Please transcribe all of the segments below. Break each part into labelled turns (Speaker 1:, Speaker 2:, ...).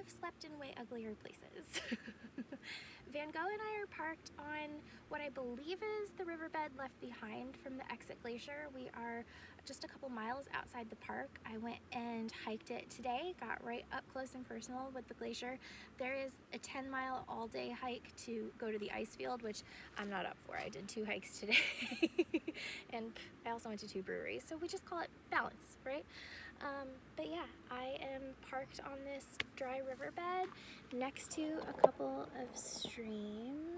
Speaker 1: have slept in way uglier places. VanGoh and I are parked on what I believe is the riverbed left behind from the Exit Glacier. We are just a couple miles outside the park. I went and hiked it today, got right up close and personal with the glacier. There is a 10-mile all-day hike to go to the ice field, which I'm not up for. I did 2 hikes today and I also went to 2 breweries, so we just call it balance, right? But yeah, I am parked on this dry riverbed next to a couple of streams.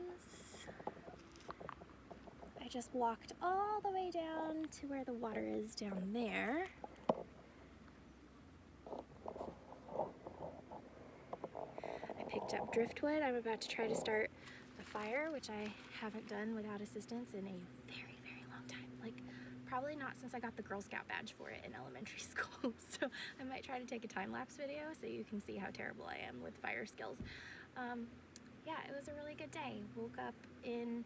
Speaker 1: I just walked all the way down to where the water is down there. I picked up driftwood. I'm about to try to start a fire, which I haven't done without assistance in a very, very long time. Like, probably not since I got the Girl Scout badge for it in elementary school. So I might try to take a time-lapse video so you can see how terrible I am with fire skills. Yeah, it was a really good day. Woke up in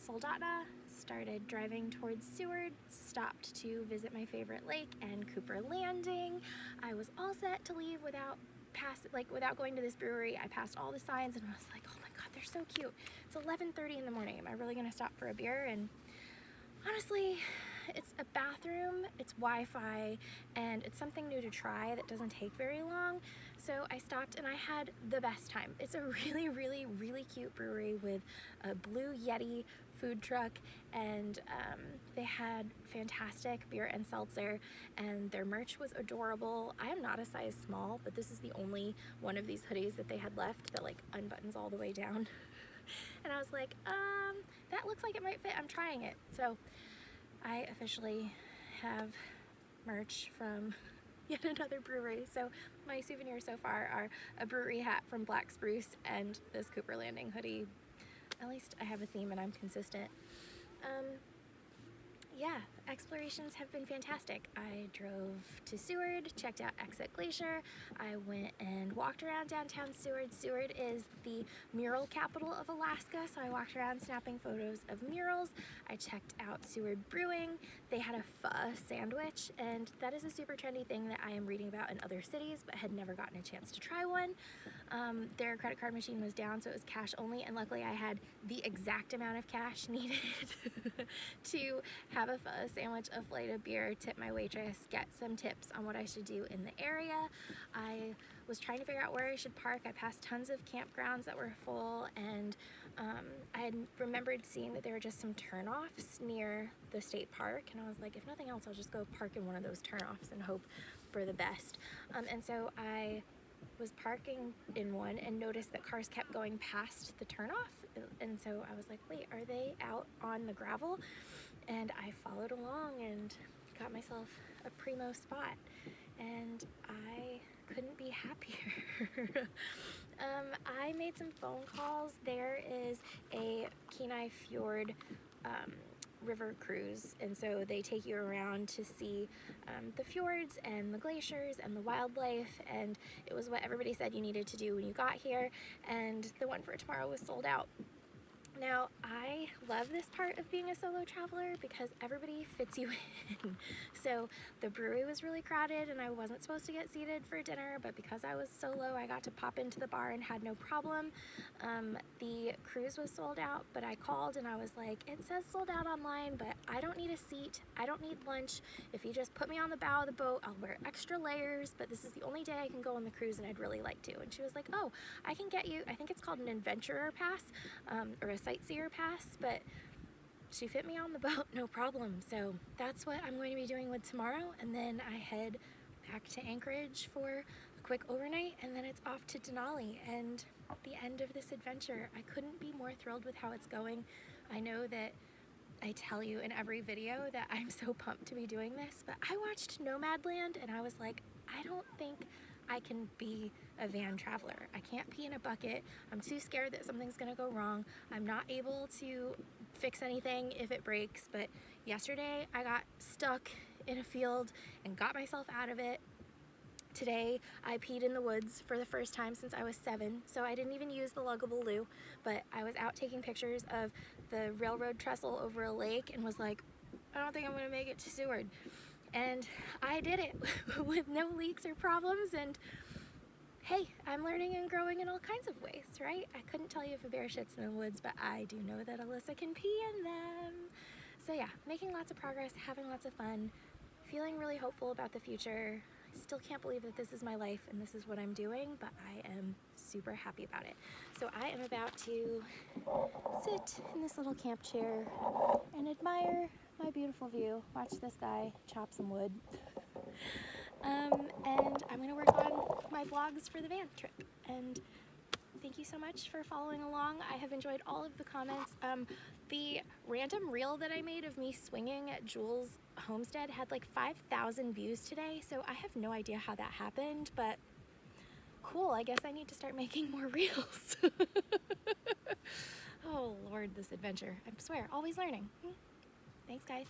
Speaker 1: Soldotna, started driving towards Seward, stopped to visit my favorite lake and Cooper Landing. I was all set to leave without going to this brewery. I passed all the signs and I was like, oh my god, they're so cute. It's 11:30 in the morning. Am I really gonna stop for a beer? And honestly, it's a bathroom, it's Wi-Fi, and it's something new to try that doesn't take very long. So I stopped and I had the best time. It's a really, really, really cute brewery with a blue Yeti food truck, and they had fantastic beer and seltzer, and their merch was adorable. I am not a size small, but this is the only one of these hoodies that they had left that like unbuttons all the way down. And I was like, that looks like it might fit. I'm trying it. So I officially have merch from yet another brewery. So my souvenirs so far are a brewery hat from Black Spruce and this Cooper Landing hoodie. At least I have a theme and I'm consistent. Yeah, explorations have been fantastic. I drove to Seward, checked out Exit Glacier. I went and walked around downtown Seward. Seward is the mural capital of Alaska, so I walked around snapping photos of murals. I checked out Seward Brewing. They had a pho sandwich, and that is a super trendy thing that I am reading about in other cities, but had never gotten a chance to try one. Their credit card machine was down, so it was cash only, and luckily I had the exact amount of cash needed to have a pho sandwich, a flight of beer, tip my waitress, get some tips on what I should do in the area. I was trying to figure out where I should park. I passed tons of campgrounds that were full, and I had remembered seeing that there were just some turnoffs near the state park, and I was like, if nothing else, I'll just go park in one of those turnoffs and hope for the best. And so I was parking in one and noticed that cars kept going past the turnoff, and so I was like, wait, are they out on the gravel? And I followed along and got myself a primo spot, and I couldn't be happier. I made some phone calls. There is a Kenai Fjord river cruise, and so they take you around to see the fjords and the glaciers and the wildlife, and it was what everybody said you needed to do when you got here, and the one for tomorrow was sold out. Now, I love this part of being a solo traveler because everybody fits you in. So the brewery was really crowded and I wasn't supposed to get seated for dinner, but because I was solo, I got to pop into the bar and had no problem. The cruise was sold out, but I called and I was like, it says sold out online, but I don't need a seat. I don't need lunch. If you just put me on the bow of the boat, I'll wear extra layers, but this is the only day I can go on the cruise and I'd really like to. And she was like, oh, I can get you, I think it's called an adventurer pass, or a sightseer pass, but she fit me on the boat, no problem. So that's what I'm going to be doing with tomorrow, and then I head back to Anchorage for a quick overnight, and then it's off to Denali and the end of this adventure. I couldn't be more thrilled with how it's going. I know that I tell you in every video that I'm so pumped to be doing this, but I watched Nomadland and I was like, I don't think I can be a van traveler. I can't pee in a bucket. I'm too scared that something's gonna go wrong. I'm not able to fix anything if it breaks, but yesterday I got stuck in a field and got myself out of it. Today I peed in the woods for the first time since I was 7, so I didn't even use the luggable loo, but I was out taking pictures of the railroad trestle over a lake and was like, I don't think I'm gonna make it to Seward. And I did it with no leaks or problems, and hey, I'm learning and growing in all kinds of ways, right? I couldn't tell you if a bear shits in the woods, but I do know that Alyssa can pee in them. So yeah, making lots of progress, having lots of fun, feeling really hopeful about the future. I still can't believe that this is my life and this is what I'm doing, but I am super happy about it. So I am about to sit in this little camp chair and admire my beautiful view. Watch this guy chop some wood. And I'm gonna work on my vlogs for the van trip. And thank you so much for following along. I have enjoyed all of the comments. The random reel that I made of me swinging at Jules' homestead had like 5,000 views today, so I have no idea how that happened, but cool, I guess I need to start making more reels. Oh Lord, this adventure. I swear, always learning. Thanks guys.